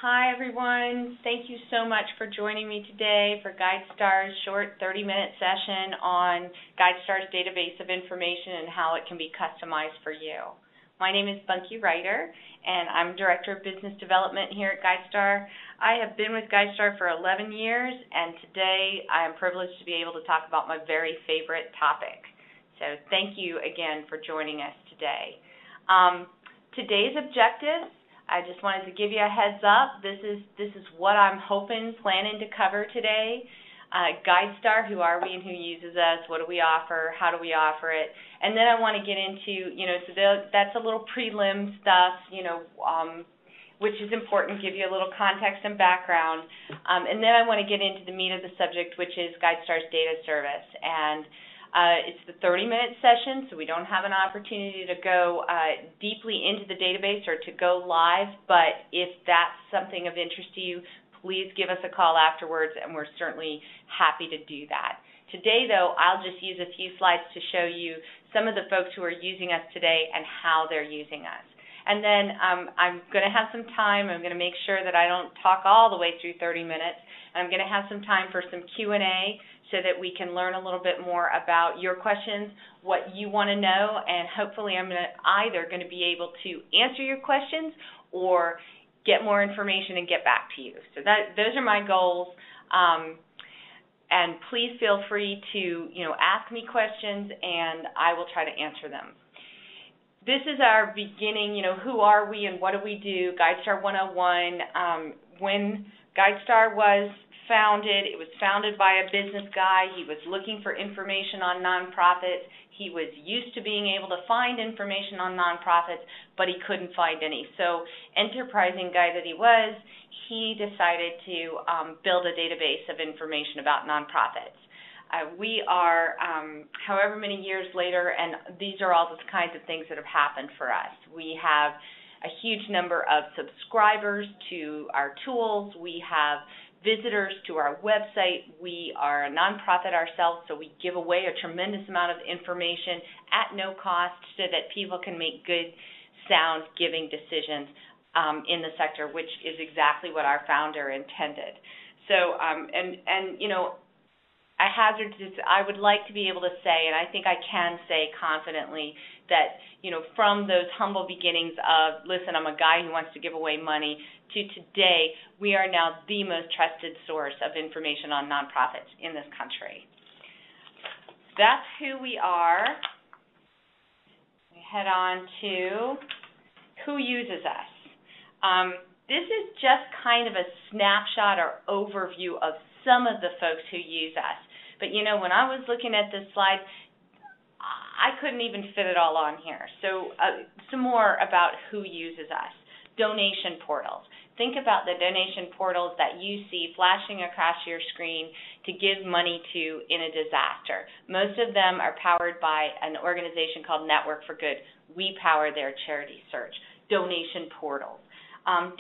Hi, everyone. Thank you so much for joining me today for GuideStar's short 30-minute session on GuideStar's database of information and how it can be customized for you. My name is Bunky Ryder, and I'm Director of Business Development here at GuideStar. I have been with GuideStar for 11 years, and today I am privileged to be able to talk about my very favorite topic. So thank you again for joining us today. Today's objectives, I just wanted to give you a heads up. This is what I'm planning to cover today. GuideStar, who are we and who uses us? What do we offer? How do we offer it? And then I want to get into, so that's a little prelim stuff, which is important, give you a little context and background. And then I want to get into the meat of the subject, which is GuideStar's data service. And it's the 30-minute session, so we don't have an opportunity to go deeply into the database or to go live, but if that's something of interest to you, please give us a call afterwards, and we're certainly happy to do that. Today, though, I'll just use a few slides to show you some of the folks who are using us today and how they're using us. And then I'm going to have some time. I'm going to make sure that I don't talk all the way through 30 minutes. I'm going to have some time for some Q&A so that we can learn a little bit more about your questions, what you want to know, and hopefully I'm either going to be able to answer your questions or get more information and get back to you. So those are my goals. And please feel free to ask me questions, and I will try to answer them. This is our beginning, who are we and what do we do, GuideStar 101. When GuideStar was founded, it was founded by a business guy. He was looking for information on nonprofits. He was used to being able to find information on nonprofits, but he couldn't find any. So, enterprising guy that he was, he decided to build a database of information about nonprofits. We are, however many years later, and these are all the kinds of things that have happened for us. We have a huge number of subscribers to our tools. We have visitors to our website. We are a nonprofit ourselves, so we give away a tremendous amount of information at no cost so that people can make good, sound giving decisions in the sector, which is exactly what our founder intended. So, I would like to be able to say, and I think I can say confidently, that from those humble beginnings of, listen, I'm a guy who wants to give away money, to today, we are now the most trusted source of information on nonprofits in this country. That's who we are. We head on to who uses us. This is just kind of a snapshot or overview of some of the folks who use us. But, when I was looking at this slide, I couldn't even fit it all on here. So some more about who uses us. Donation portals. Think about the donation portals that you see flashing across your screen to give money to in a disaster. Most of them are powered by an organization called Network for Good. We power their charity search. Donation portals.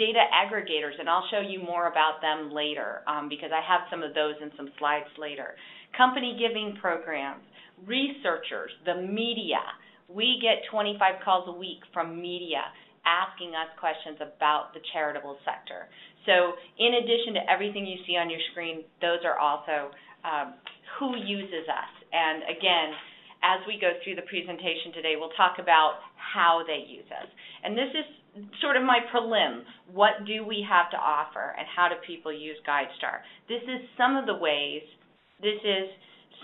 Data aggregators, and I'll show you more about them later because I have some of those in some slides later. Company giving programs. Researchers, the media. We get 25 calls a week from media asking us questions about the charitable sector. So in addition to everything you see on your screen, those are also who uses us. And again, as we go through the presentation today, we'll talk about how they use us. And this is sort of my prelim. What do we have to offer, and how do people use GuideStar? This is some of the ways, this is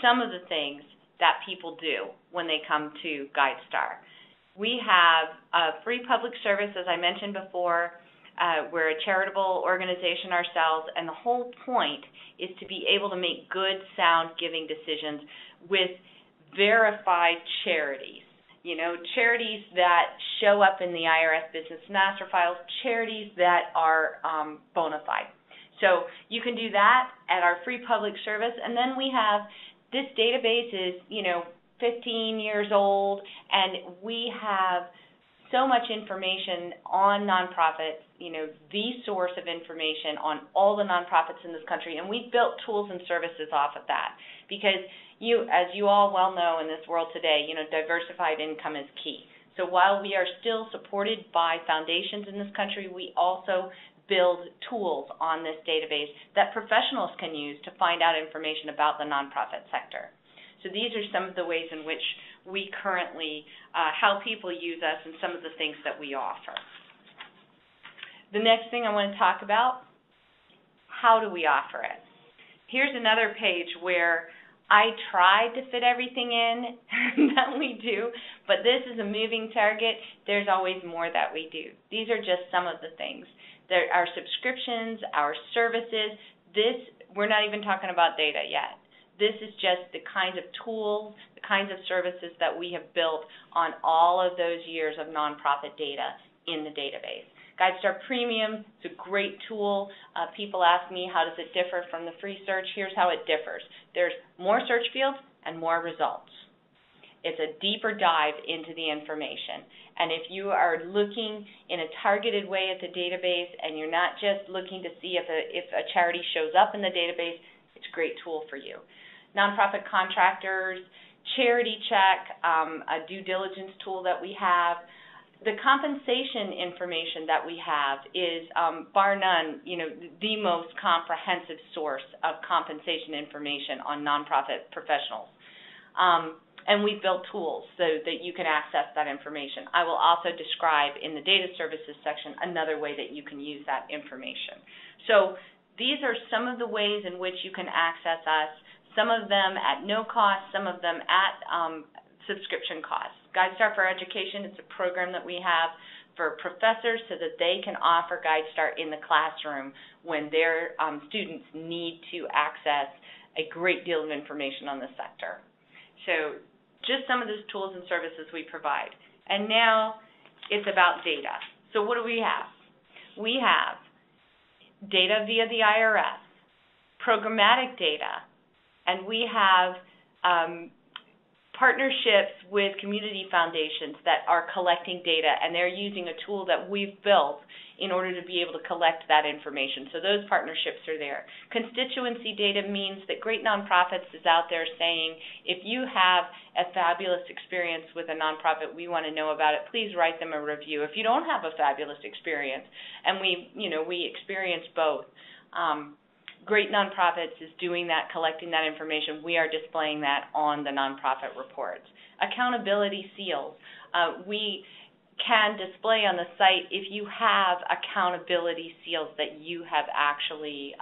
some of the things that people do when they come to GuideStar. We have a free public service, as I mentioned before. We're a charitable organization ourselves, and the whole point is to be able to make good, sound giving decisions with verified charities. Charities that show up in the IRS Business Master Files, charities that are bona fide. So you can do that at our free public service, and then we have, this database is, 15 years old, and we have so much information on nonprofits, the source of information on all the nonprofits in this country, and we've built tools and services off of that because as you all well know in this world today, diversified income is key. So while we are still supported by foundations in this country, we also build tools on this database that professionals can use to find out information about the nonprofit sector. So these are some of the ways in which we currently how people use us and some of the things that we offer. The next thing I want to talk about, how do we offer it? Here's another page where I tried to fit everything in that we do, but this is a moving target. There's always more that we do. These are just some of the things. There are subscriptions, our services. We're not even talking about data yet. This is just the kinds of tools, the kinds of services that we have built on all of those years of nonprofit data in the database. GuideStar Premium is a great tool. People ask me, how does it differ from the free search? Here's how it differs. There's more search fields and more results. It's a deeper dive into the information. And if you are looking in a targeted way at the database and you're not just looking to see if a charity shows up in the database, it's a great tool for you. Nonprofit contractors, charity check, a due diligence tool that we have. The compensation information that we have is, bar none, the most comprehensive source of compensation information on nonprofit professionals. And we've built tools so that you can access that information. I will also describe in the data services section another way that you can use that information. So these are some of the ways in which you can access us, some of them at no cost, some of them at subscription costs. GuideStar for Education, it's a program that we have for professors so that they can offer GuideStar in the classroom when their students need to access a great deal of information on the sector. So just some of those tools and services we provide. And now it's about data. So what do we have? We have data via the IRS, programmatic data, and we have partnerships with community foundations that are collecting data, and they're using a tool that we've built in order to be able to collect that information. So those partnerships are there. Constituency data means that Great Nonprofits is out there saying, if you have a fabulous experience with a nonprofit, we want to know about it. Please write them a review. If you don't have a fabulous experience, and we experience both, Great Nonprofits is doing that, collecting that information. We are displaying that on the nonprofit reports. Accountability seals. We can display on the site if you have accountability seals that you have actually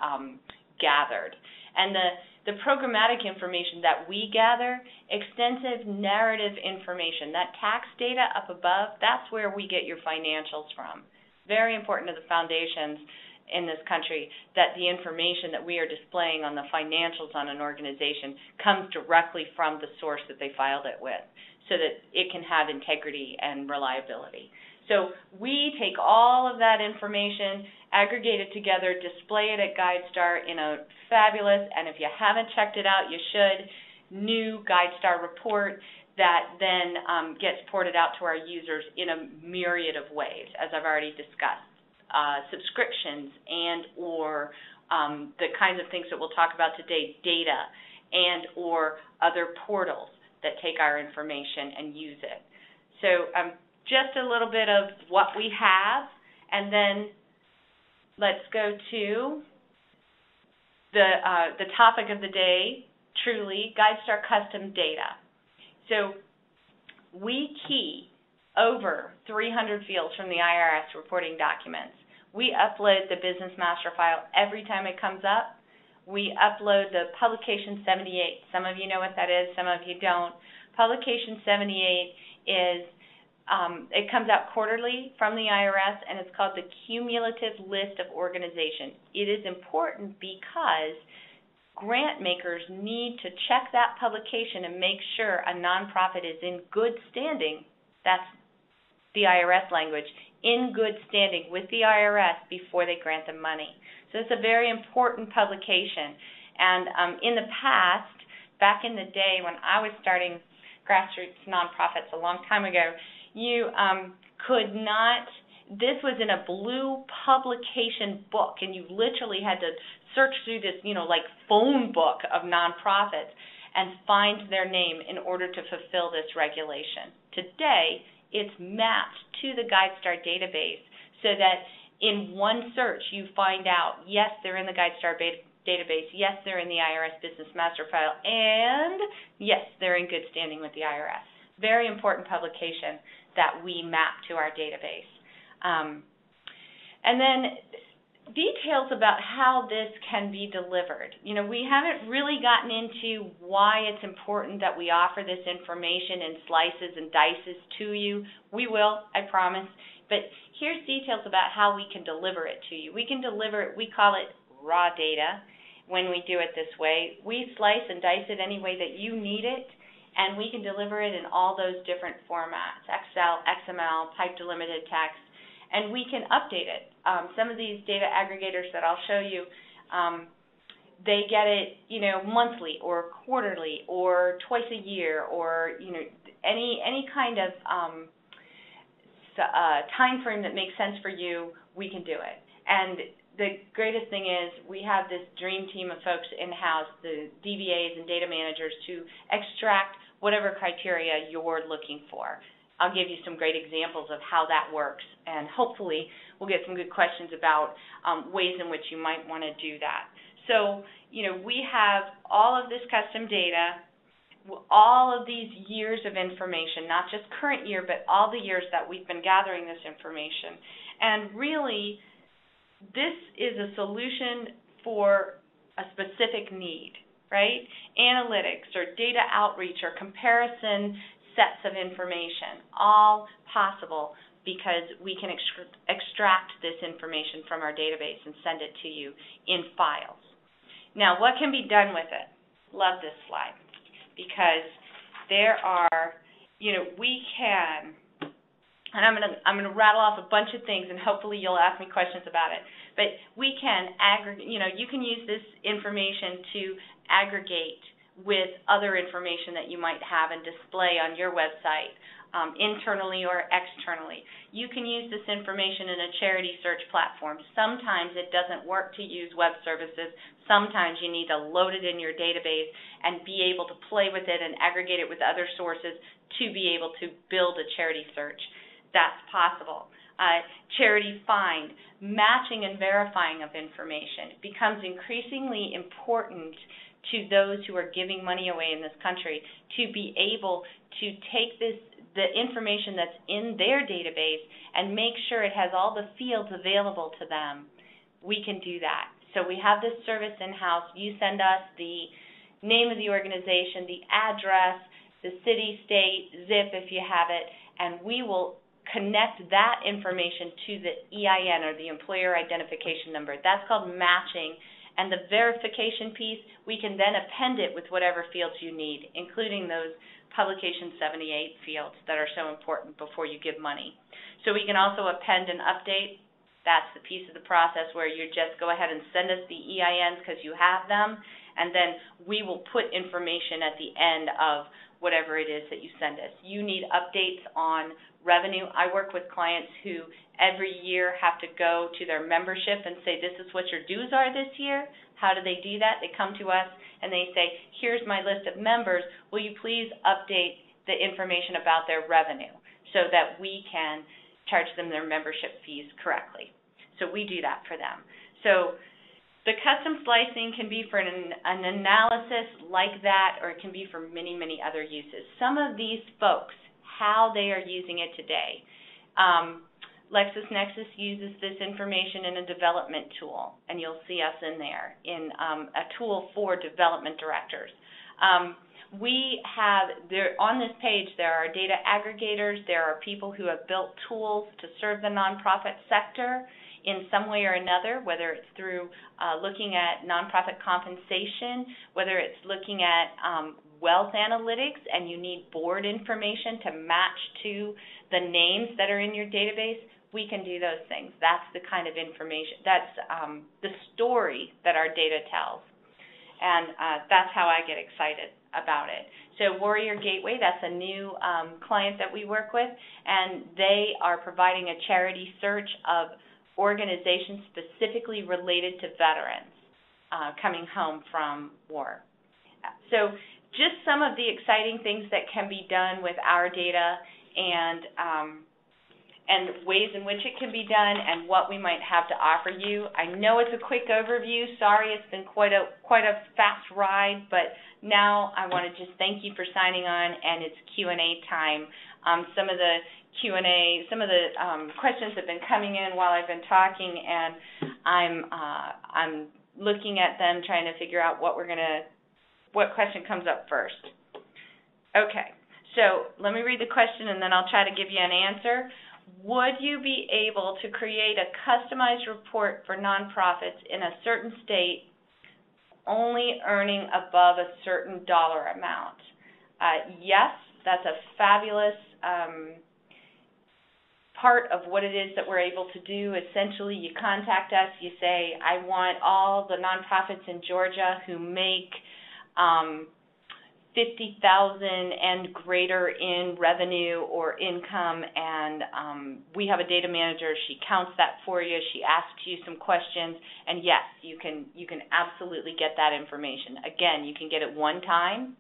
gathered. And the programmatic information that we gather, extensive narrative information, that tax data up above, that's where we get your financials from. Very important to the foundations in this country that the information that we are displaying on the financials on an organization comes directly from the source that they filed it with so that it can have integrity and reliability. So we take all of that information, aggregate it together, display it at GuideStar in a fabulous, and if you haven't checked it out, you should, new GuideStar report that then gets ported out to our users in a myriad of ways, as I've already discussed. Subscriptions and or the kinds of things that we'll talk about today, data and or other portals that take our information and use it. So just a little bit of what we have, and then let's go to the topic of the day, truly, GuideStar custom data. So we key over 300 fields from the IRS reporting documents. We upload the business master file every time it comes up. We upload the Publication 78. Some of you know what that is, some of you don't. Publication 78 is, it comes out quarterly from the IRS, and it's called the Cumulative List of Organizations. It is important because grant makers need to check that publication and make sure a nonprofit is in good standing. That's the IRS language, in good standing with the IRS before they grant them money. So it's a very important publication. And in the past, back in the day when I was starting grassroots nonprofits a long time ago, you could not, this was in a blue publication book, and you literally had to search through this, like phone book of nonprofits and find their name in order to fulfill this regulation. Today, it's mapped to the GuideStar database so that In one search, you find out, yes, they're in the GuideStar database, yes, they're in the IRS Business Master File, and yes, they're in good standing with the IRS. Very important publication that we map to our database. And then details about how this can be delivered. You know, we haven't really gotten into why it's important that we offer this information in slices and dices to you. We will, I promise. But here's details about how we can deliver it to you. We can deliver it, we call it raw data when we do it this way. We slice and dice it any way that you need it, and we can deliver it in all those different formats, Excel, XML, pipe delimited text, and we can update it. Some of these data aggregators that I'll show you, they get it, you know, monthly or quarterly or twice a year, or, you know, any kind of time frame that makes sense for you, we can do it. And the greatest thing is we have this dream team of folks in-house, the DBAs and data managers, to extract whatever criteria you're looking for. I'll give you some great examples of how that works, and hopefully we'll get some good questions about ways in which you might want to do that. So, you know, we have all of this custom data, all of these years of information, not just current year, but all the years that we've been gathering this information. And really, this is a solution for a specific need, right? Analytics or data outreach or comparison sets of information, all possible because we can extract this information from our database and send it to you in files. Now, what can be done with it? Love this slide, because there are, you know, we can, and I'm gonna rattle off a bunch of things, and hopefully you'll ask me questions about it. But we can aggregate, you know, you can use this information to aggregate with other information that you might have and display on your website, internally or externally. You can use this information in a charity search platform. Sometimes it doesn't work to use web services. Sometimes you need to load it in your database and be able to play with it and aggregate it with other sources to be able to build a charity search. That's possible. Charity find, matching and verifying of information becomes increasingly important to those who are giving money away in this country to be able to take the information that's in their database and make sure it has all the fields available to them. We can do that. So we have this service in-house. You send us the name of the organization, the address, the city, state, zip if you have it, and we will connect that information to the EIN, or the employer identification number. That's called matching. And the verification piece, we can then append it with whatever fields you need, including those Publication 78 fields that are so important before you give money. So we can also append and update. That's the piece of the process where you just go ahead and send us the EINs because you have them, and then we will put information at the end of whatever it is that you send us. You need updates on revenue. I work with clients who every year have to go to their membership and say, this is what your dues are this year. How do they do that? They come to us and they say, here's my list of members. Will you please update the information about their revenue so that we can charge them their membership fees correctly? So we do that for them. So the custom slicing can be for an analysis like that, or it can be for many, many other uses. Some of these folks, how they are using it today. LexisNexis uses this information in a development tool, and you'll see us in there, in a tool for development directors. We have, on this page, there are data aggregators, there are people who have built tools to serve the nonprofit sector in some way or another, whether it's through looking at nonprofit compensation, whether it's looking at wealth analytics, and you need board information to match to the names that are in your database. We can do those things. That's the kind of information, that's the story that our data tells. And that's how I get excited about it. So Warrior Gateway, that's a new client that we work with, and they are providing a charity search of organizations specifically related to veterans coming home from war. So just some of the exciting things that can be done with our data, and and ways in which it can be done and what we might have to offer you. I know it's a quick overview. Sorry, it's been quite a fast ride, but now I want to just thank you for signing on, and it's Q&A time. Some of the Q&A, some of the questions have been coming in while I've been talking, and I'm looking at them, trying to figure out what question comes up first. Okay, so let me read the question, and then I'll try to give you an answer. Would you be able to create a customized report for nonprofits in a certain state only earning above a certain dollar amount? Yes, that's a fabulous part of what it is that we're able to do. Essentially, you contact us, you say, I want all the nonprofits in Georgia who make $50,000 and greater in revenue or income, and we have a data manager. She counts that for you. She asks you some questions, and yes, you can absolutely get that information. Again, you can get it one time.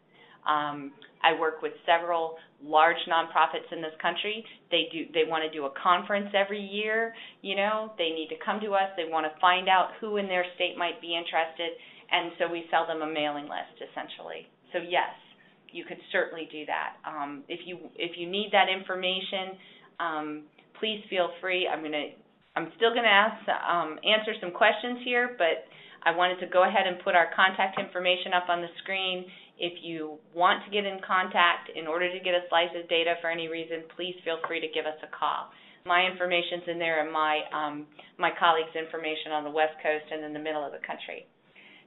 I work with several large nonprofits in this country. They want to do a conference every year. You know, they need to come to us. They want to find out who in their state might be interested, and so we sell them a mailing list, essentially. So yes, you could certainly do that. If you need that information, please feel free. I'm still gonna answer some questions here, but I wanted to go ahead and put our contact information up on the screen. If you want to get in contact in order to get a slice of data for any reason, please feel free to give us a call. My information's in there, and my colleagues' information on the West Coast and in the middle of the country.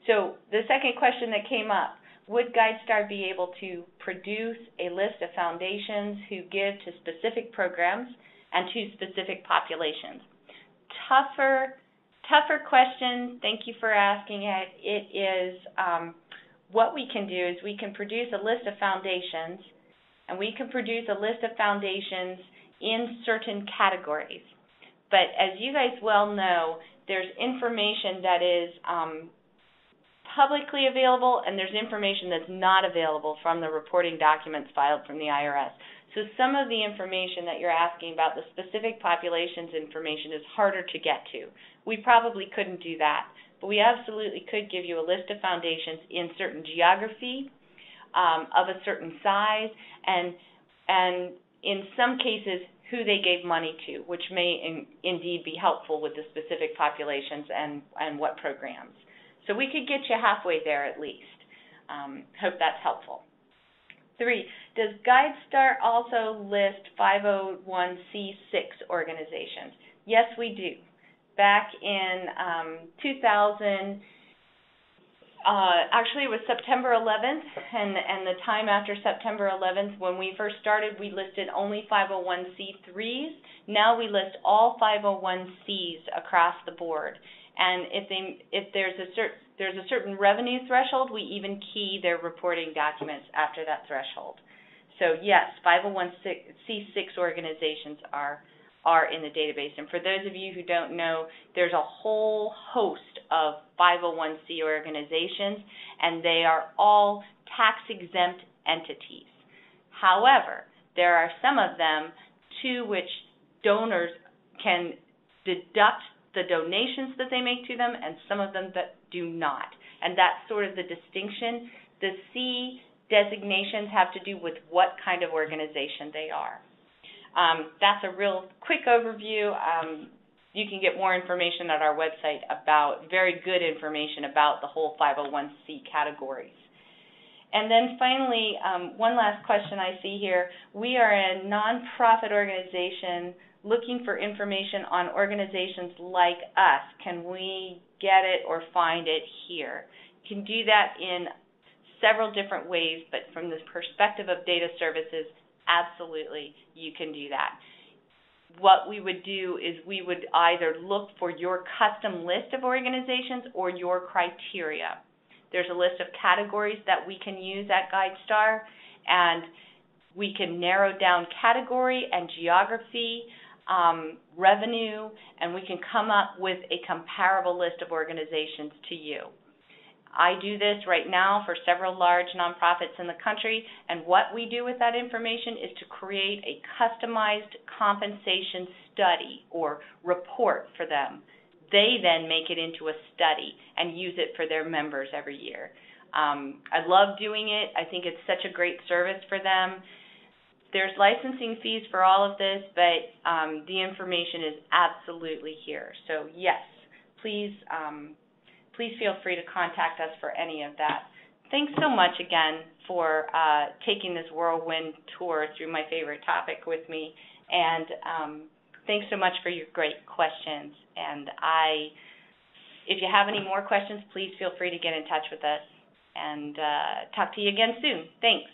So the second question that came up: would GuideStar be able to produce a list of foundations who give to specific programs and to specific populations? Tougher question. Thank you for asking it. It is, what we can do is we can produce a list of foundations, and we can produce a list of foundations in certain categories. But as you guys well know, there's information that is publicly available, and there's information that's not available from the reporting documents filed from the IRS. So some of the information that you're asking about, the specific populations information, is harder to get to. We probably couldn't do that, but we absolutely could give you a list of foundations in certain geography, of a certain size, and in some cases who they gave money to, which may indeed be helpful with the specific populations and what programs. So we could get you halfway there at least. Hope that's helpful. 3, does GuideStar also list 501c6 organizations? Yes, we do. Back in 2000, actually it was September 11th, and the time after September 11th, when we first started, we listed only 501c3s. Now we list all 501cs across the board. And if there's a certain revenue threshold, we even key their reporting documents after that threshold. So yes, 501c6 organizations are in the database. And for those of you who don't know, there's a whole host of 501c organizations, and they are all tax-exempt entities. However, there are some of them to which donors can deduct the donations that they make to them, and some of them that do not. And that's sort of the distinction. The C designations have to do with what kind of organization they are. That's a real quick overview. You can get more information at our website about, very good information about the whole 501c categories. And then finally, one last question I see here. We are a nonprofit organization looking for information on organizations like us. Can we get it or find it here? You can do that in several different ways, but from the perspective of data services, absolutely, you can do that. What we would do is we would either look for your custom list of organizations or your criteria. There's a list of categories that we can use at GuideStar, and we can narrow down category and geography, revenue, and we can come up with a comparable list of organizations to you. I do this right now for several large nonprofits in the country, and what we do with that information is to create a customized compensation study or report for them. They then make it into a study and use it for their members every year. I love doing it. I think it's such a great service for them. There's licensing fees for all of this, but the information is absolutely here. So yes, please feel free to contact us for any of that. Thanks so much again for taking this whirlwind tour through my favorite topic with me, and thanks so much for your great questions. And if you have any more questions, please feel free to get in touch with us, and talk to you again soon. Thanks.